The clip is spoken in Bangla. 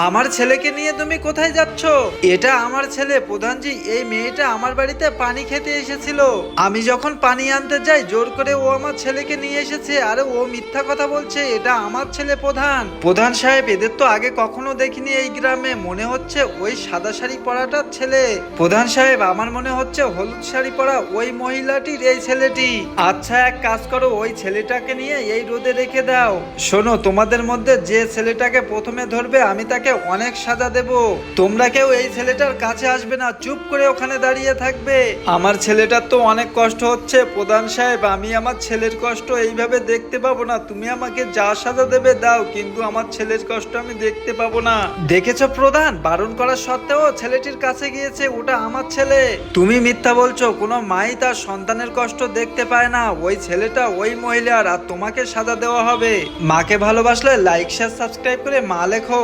আমার ছেলেকে নিয়ে তুমি কোথায় যাচ্ছ? এটা আমার ছেলে প্রধানজি। এই মেয়েটা আমার বাড়িতে পানি খেতে এসেছিল। আমি যখন পানি আনতে যাই জোর করে ও আমার ছেলেকে নিয়ে এসেছে। আরে ও মিথ্যা কথা বলছে, এটা আমার ছেলে প্রধান। প্রধান সাহেব, এদের তো আগে কখনো দেখিনি এই গ্রামে। মনে হচ্ছে ওই সাদা শাড়ি পরাটার ছেলে। প্রধান সাহেব, আমার মনে হচ্ছে হলুদ শাড়ি পরা ওই মহিলাটির এই ছেলেটি। আচ্ছা, এক কাজ করো, ওই ছেলেটাকে নিয়ে এই রোদে রেখে দাও। শোনো, তোমাদের মধ্যে যে ছেলেটাকে প্রথমে ধরবে আমি তাকে অনেক সাজা দেব। তোমরা কেউ এই ছেলেটার কাছে আসবে না, চুপ করে ওখানে দাঁড়িয়ে থাকবে। আমার ছেলেটার তো অনেক কষ্ট হচ্ছে প্রধান সাহেব। আমি আমার ছেলের কষ্ট এইভাবে দেখতে পাবো না। তুমি আমাকে যা সাজা দেবে দাও, কিন্তু আমার ছেলের কষ্ট আমি দেখতে পাবো না। দেখেছো প্রধান, বারণ করা সত্ত্বেও ছেলেটির কাছে গিয়েছে। ওটা আমার ছেলে। তুমি মিথ্যা বলছো। কোনো মাই তার সন্তানের কষ্ট দেখতে পায় না। ওই ছেলেটা ওই মহিলার, আর তোমাকে সাজা দেওয়া হবে। মাকে ভালোবাসলে লাইক শেয়ার সাবস্ক্রাইব করে মা লেখো।